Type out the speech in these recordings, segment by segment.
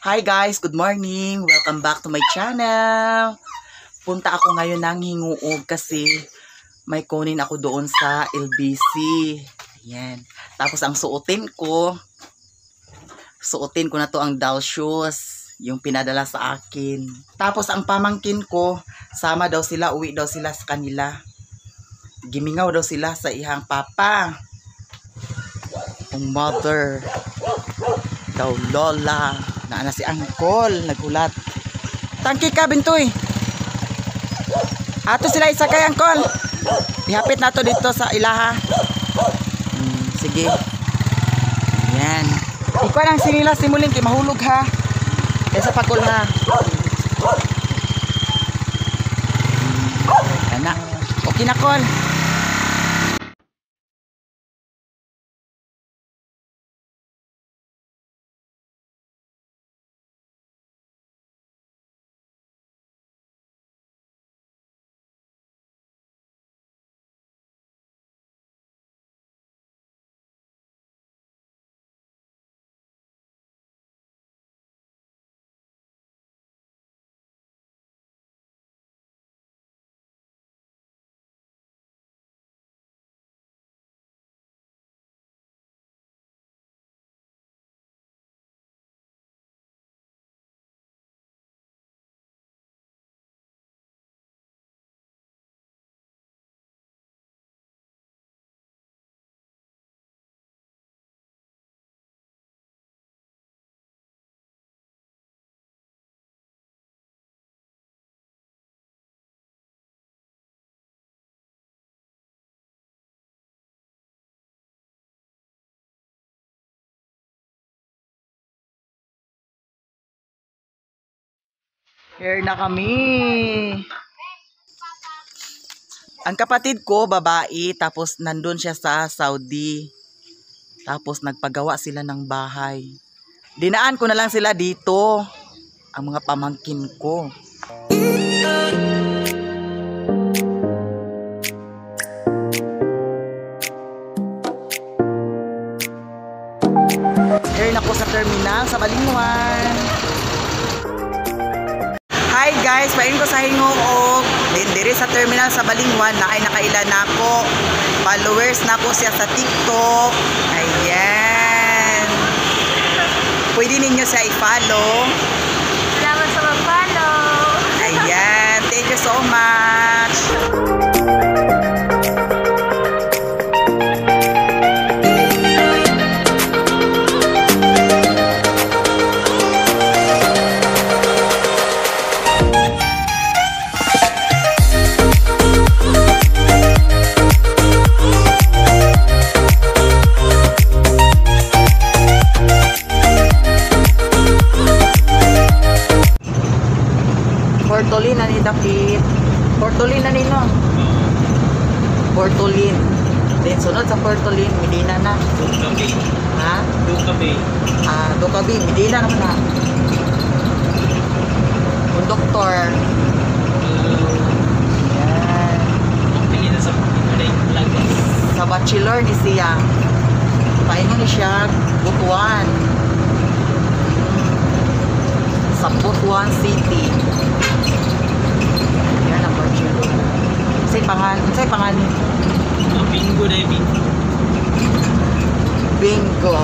Hi guys, good morning. Welcome back to my channel. Punta ako ngayon ng Hinguog kasi may kunin ako doon sa LBC. Ayan. Tapos ang suotin ko na to ang doll shoes, yung pinadala sa akin. Tapos ang pamangkin ko, sama daw sila, uwi daw sila sa kanila. Gimingaw daw sila sa ihang papa. Ang mother daw lola. Na si Angkol, nagulat. Tangki ka, Bintoy. Ato sila isakay, Angkol. Ihapit na to dito sa ilaha. Sige. Yan. Ikaw ang sinila simuling kay mahulog ha. Kaya sa pakul ha. Anak. Okay na, Kol. Here na kami. Ang kapatid ko, babae, tapos nandun siya sa Saudi. Tapos nagpagawa sila ng bahay. Dinaan ko na lang sila dito. Ang mga pamangkin ko. Here na ko sa terminal sa Balingwan. Hi guys, pain ko sa Hinguog. Diri sa terminal sa Balingwan na ay nakailan ako. Followers na ko siya sa TikTok. Ayan. Pwede ninyo siya i-follow. Salamat sa mag-follow. Ayan. Thank you so much. Portolin na ni Dakit. Portolin na nino. Portolin. Then sunod sa Portolin, Medina na. Dukabi. Ha? Dukabi. Dukabi, Medina naman na. Yung doktor. Yan. Pili na sa lagas. Sa bachelor ni siya. Paingon ni siya, Butuan. Sa Butuan City. Yan ang bachelor. Say pangan. Bingo na yung bingo.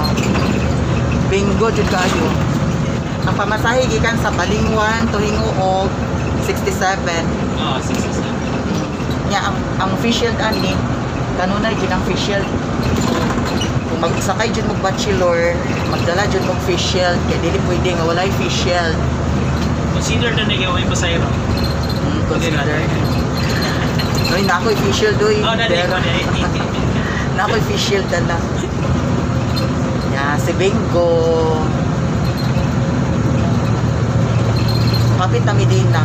Bingo jud kayo. Ang pamasahe gikan sa Balingwan to Hinguog 67. 67. Nya ang official ani kanunay gid ang official. Kung magsakay jud mo bachelor, magdala jud mo official kay dili pwede nga walay official. Consider na nagawin pa sa'yo. Consider. Noy na ako official doy. Oh, na Na ako official dala. Ya, si Bingo. Kapit na Medina.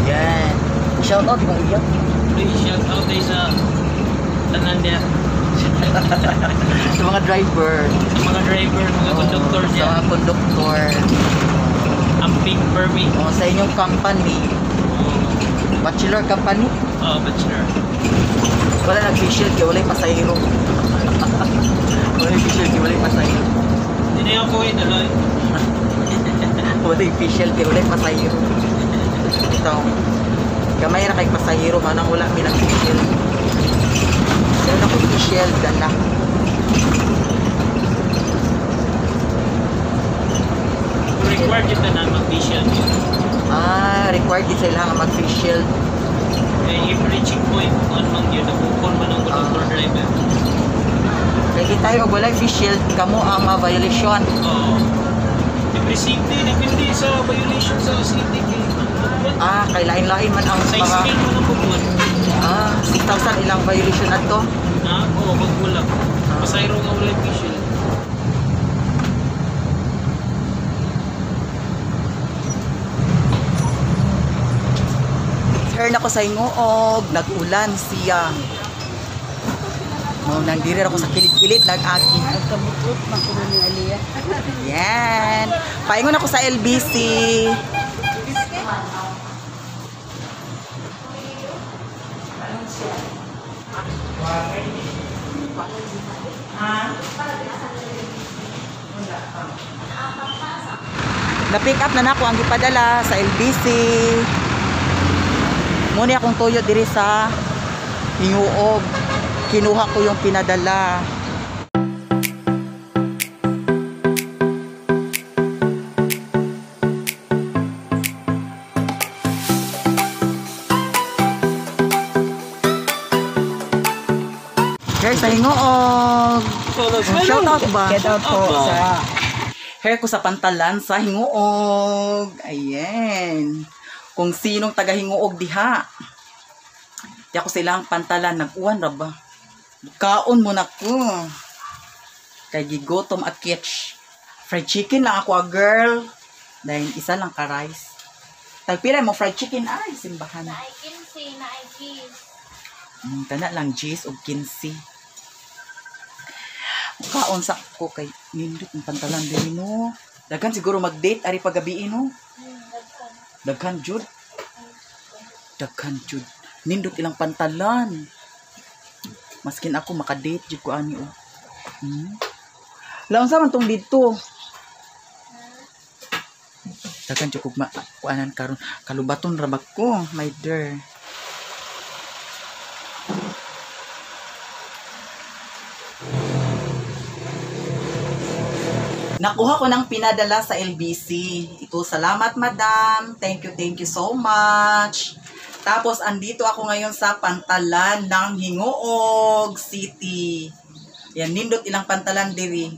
Yan. Shout out mo iyak. Please shout out tayo sa tanan niya. Sa mga driver. Mga driver, mga conductor Sa niya. mga conductor. Amping Burmy. Sa inyong company. Bachelor company. Bachelor. Wala nag-facial kaya wala pasahero. Wala facial kaya wala pasahero. Hindi na yung kuwait, aloy. Wala facial kaya wala pasahero. Ito. Gamay na kay pasahero. Manang wala may nag-facial. Meron ako facial. Dala. Required yung tanan mag-facial. Required din sila nga mag-facial. Kaya if reaching point, anong yun, nabukol man ang motor driver. Kaya di tayo wala facial. Kamo ang violation. Oo. Siyempre safety, depende sa violation sa safety. Kay lain-lain man ang Sa mga... scale mo ng bukod. 6,000 ilang violation at to. Oo, wag mo lang. Pasayro nga wala yung facial. Turn ako sa ingoog, nag-ulan siya. Nandiri ako sa kilid-kilid, nag-aki. Nagkabutot na ko ni Aliyah. Yan. Paingon ako sa LBC. Na-pick up na nako ang gipadala sa LBC. Muna akong tuyo diri sa Hinguog. Kinuha ko yung pinadala. Guys, sa Hinguog. Shout out ba? Shout out po sa Hair ko sa pantalan sa Hinguog. Ayan. Kung sinong taga Hinguog diha. Di ako silang pantalan. Nag-uwan ra ba? Kaon mo na ko. Kay gigotom at kitch. Fried chicken lang ako girl. Dahil isa lang ka rice. Tagpira mo fried chicken ay simbahan. na ay kinsi, na ay cheese. Kana lang cheese o 15. Kaon sa ko kay nindot ng pantalan din no. Daghan siguro mag-date ari pagabi no. Daghan jud. Daghan jud. Nindot ilang pantalan. Maskin ako maka-date jud ko ani oh. Laon sa man tong dito. Daghan jud ko kuanan karon kalubaton ra bag ko, my dear. Nakuha ko ng pinadala sa LBC. Ito, salamat madam. Thank you so much. Tapos, andito ako ngayon sa pantalan ng Hinguog City. Yan, nindot ilang pantalan diri.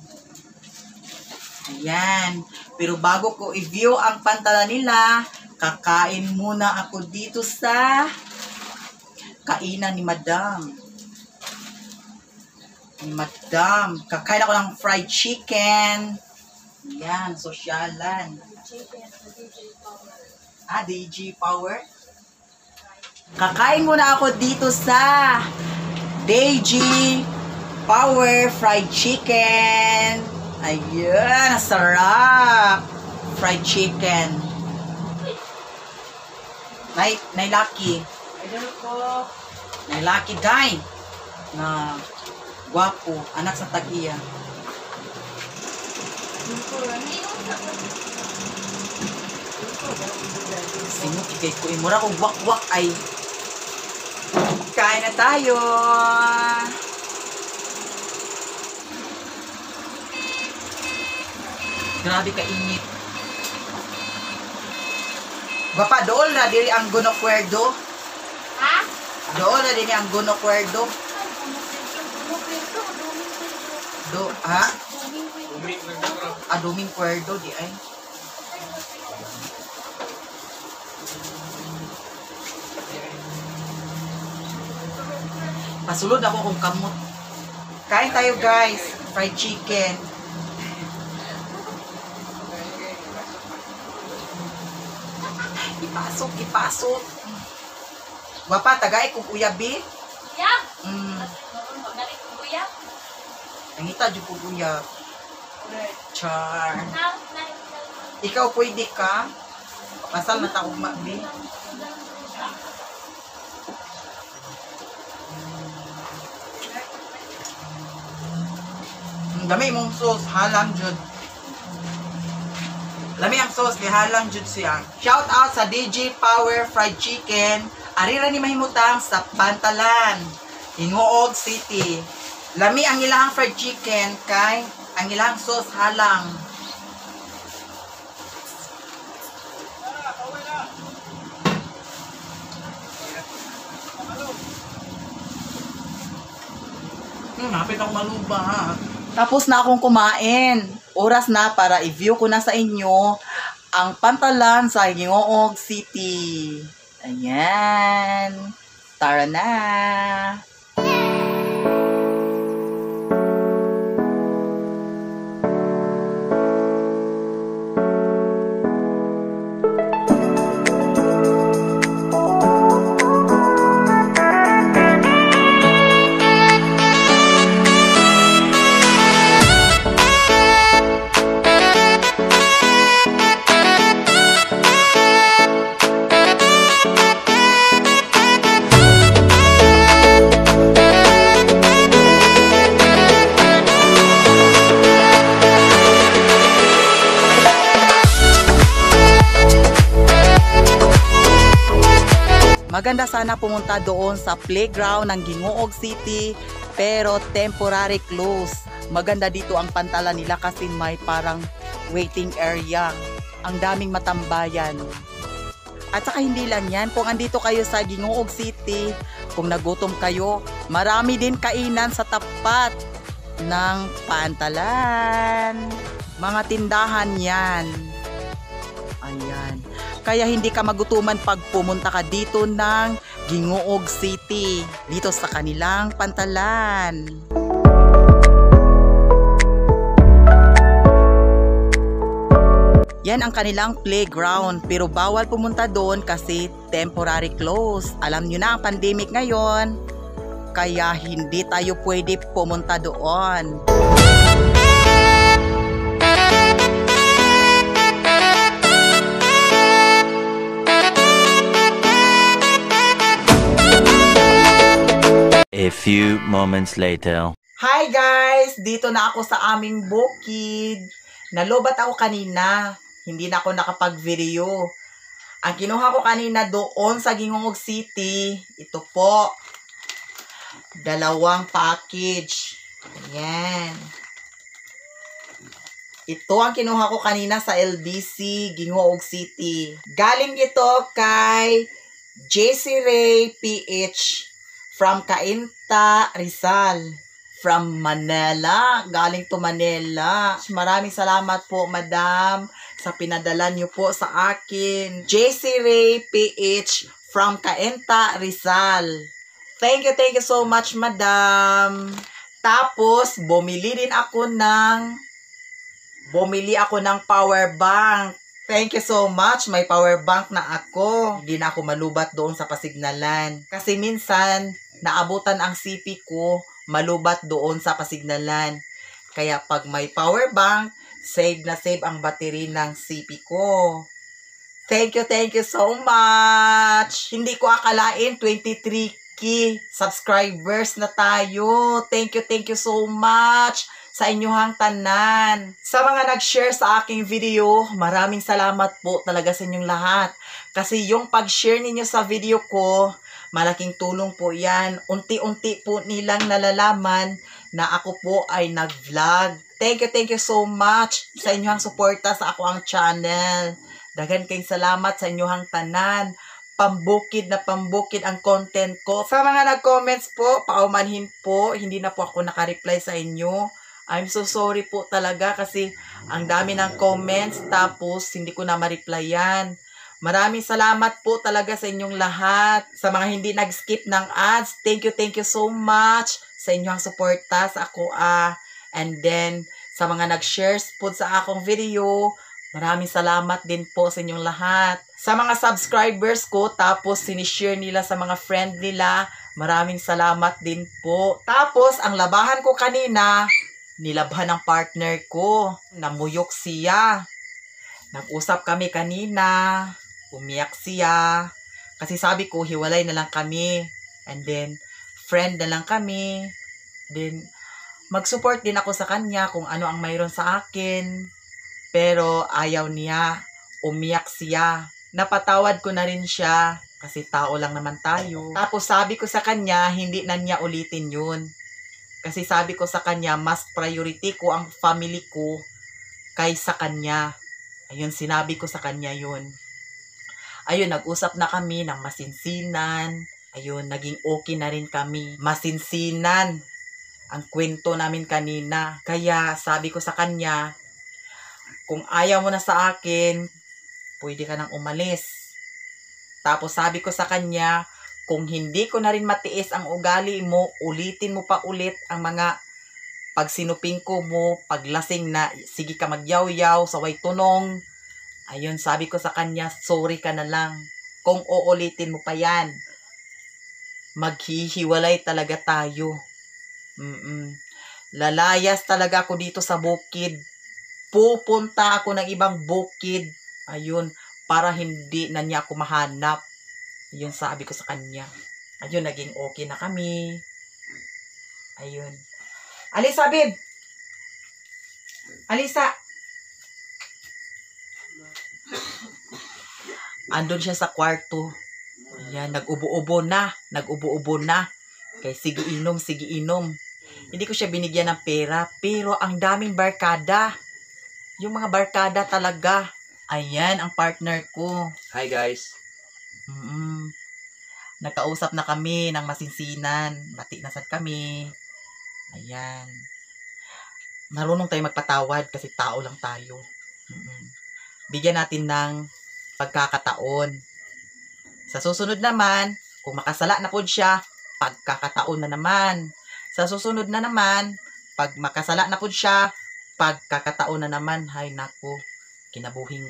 Ayan. Pero bago ko i-view ang pantalan nila, kakain muna ako dito sa kainan ni madam. Kakain ako ng fried chicken. Yan, sosyalan. DJ Power. Kakain muna ako dito sa DJ Power Fried Chicken. Ayan, sarap. Fried chicken. Nailaki. Nailaki guy. Na gwapo, anak sa tag-iya. Sino kikay ko imura kung wak-wak ay kain na tayo. Grabe ka init. Bapa, dool na diri ang gunokwerdo. Ha? Dool na diri ang gunokwerdo. Ha? Duming kwerdo di ay. Pasulod ako kung kamot. Kain tayo guys. Fried chicken. Ipasok. Wapa, tagay kung uyabi. Uyab? Magaling ko uyab? Nangita dyan po uyab. Char. Na. Ikaw pwede ka? Pasal na taong magbi. Lami mong sauce, halang jud. Lami ang sauce, kay halang jud siya. Shout out sa DJ Power Fried Chicken. Arira ni mahimutang sa Pantalan, Hingoog City. Lami ang ilang fried chicken kay ang ilang sauce halang. Napit ako maluba. Tapos na akong kumain. Oras na para i-view ko na sa inyo ang Pantalan sa Hingoog City. Ayan. Tara na. Maganda sana pumunta doon sa playground ng Hingoog City pero temporary close. Maganda dito ang Pantalan nila kasi may parang waiting area. Ang daming matambayan. At saka hindi lang yan, kung andito kayo sa Hingoog City, kung nagutom kayo, marami din kainan sa tapat ng Pantalan. Mga tindahan yan. Ayan. Kaya hindi ka magutuman pag pumunta ka dito ng Hingoog City, dito sa kanilang Pantalan. Yan ang kanilang playground pero bawal pumunta doon kasi temporary close. Alam nyo na ang pandemic ngayon, kaya hindi tayo pwede pumunta doon. A few moments later. Hi guys! Dito na ako sa aming bukid. Nalobat ako kanina. Hindi na ako nakapag-video. Ang kinuha ko kanina doon sa Hingoog City, ito po. 2 package. Ayan. Ito ang kinuha ko kanina sa LBC, Hingoog City. Galing ito kay JC Ray PH. From Cainta, Rizal. From Manila. Galing to Manila. Maraming salamat po, madam, sa pinadala niyo po sa akin. JC Ray PH from Cainta, Rizal. Thank you so much, madam. Tapos, bumili ako ng power bank. Thank you so much. May power bank na ako. Hindi na ako malubat doon sa Pasignalan. Kasi minsan, naabutan ang CP ko, malubat doon sa Pasignalan. Kaya pag may power bank, save na save ang battery ng CP ko. Thank you so much. Hindi ko akalain 23k subscribers na tayo. Thank you so much sa inyong tanan. Sa mga nag-share sa aking video, maraming salamat po talaga sa inyong lahat. Kasi yung pag-share ninyo sa video ko, malaking tulong po yan. Unti-unti po nilang nalalaman na ako po ay nag-vlog. Thank you so much sa inyong suporta sa ako ang channel. Dagan kayong salamat sa inyong tanan. Pambukid ang content ko. Sa mga nag-comments po, paumanhin po, hindi na po ako nakareply sa inyo. I'm so sorry po talaga kasi ang dami ng comments tapos hindi ko na ma-replyan. Maraming salamat po talaga sa inyong lahat. Sa mga hindi nag-skip ng ads, thank you so much sa inyong suporta sa ako. And then, sa mga nag-shares po sa akong video, maraming salamat din po sa inyong lahat. Sa mga subscribers ko, tapos sinishare nila sa mga friend nila, maraming salamat din po. Tapos, ang labahan ko kanina, nilabhan ng partner ko. Namuyok siya. Nag-usap kami kanina. Umiyak siya. Kasi sabi ko, hiwalay na lang kami. And then, friend na lang kami. Then, Mag-support din ako sa kanya kung ano ang mayroon sa akin. Pero ayaw niya. Umiyak siya. Napatawad ko na rin siya kasi tao lang naman tayo. Tapos sabi ko sa kanya, hindi na niya ulitin yun. Kasi sabi ko sa kanya, mas priority ko ang family ko kaysa kanya. Ayun, sinabi ko sa kanya yun. Ayun, nag-usap na kami ng masinsinan. Ayun, naging okay na rin kami. Masinsinan ang kwento namin kanina. Kaya sabi ko sa kanya, kung ayaw mo na sa akin, pwede ka nang umalis. Tapos sabi ko sa kanya, kung hindi ko na rin matiis ang ugali mo, ulitin mo pa ulit ang mga pagsinuping ko mo, paglasing na, sige ka magyaw-yaw, saway tunong. Ayun, sabi ko sa kanya, sorry ka na lang. Kung uulitin mo pa yan, maghihiwalay talaga tayo. Lalayas talaga ako dito sa bukid. Pupunta ako ng ibang bukid. Ayun, para hindi na niya ako mahanap. Ayun, sabi ko sa kanya. Ayun, naging okay na kami. Ayun. Alisa, babe! Alisa! Andun siya sa kwarto. Ayan, nag-ubo-ubo na. Nag-ubo-ubo na. Kaya sige inom, sige inom. Hindi ko siya binigyan ng pera. Pero ang daming barkada. Yung mga barkada talaga. Ayan, ang partner ko. Hi guys. Nagkausap na kami ng masinsinan. Bati na sad kami. Ayan. Marunong tayo magpatawad kasi tao lang tayo. Bigyan natin ng pagkakataon. Sa susunod naman, kung makasala na po siya, pagkakataon na naman. Sa susunod na naman, pag makasala na po siya, pagkakataon na naman. Hay naku, kinabuhing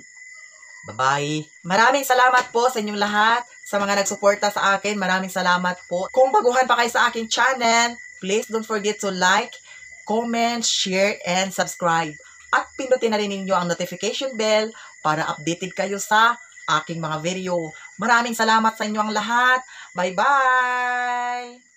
bye-bye. Maraming salamat po sa inyong lahat. Sa mga nagsuporta sa akin, maraming salamat po. Kung baguhan pa kayo sa aking channel, please don't forget to like, comment, share, and subscribe. At pindutin na rin ninyo ang notification bell para updated kayo sa aking mga video. Maraming salamat sa inyong lahat. Bye-bye!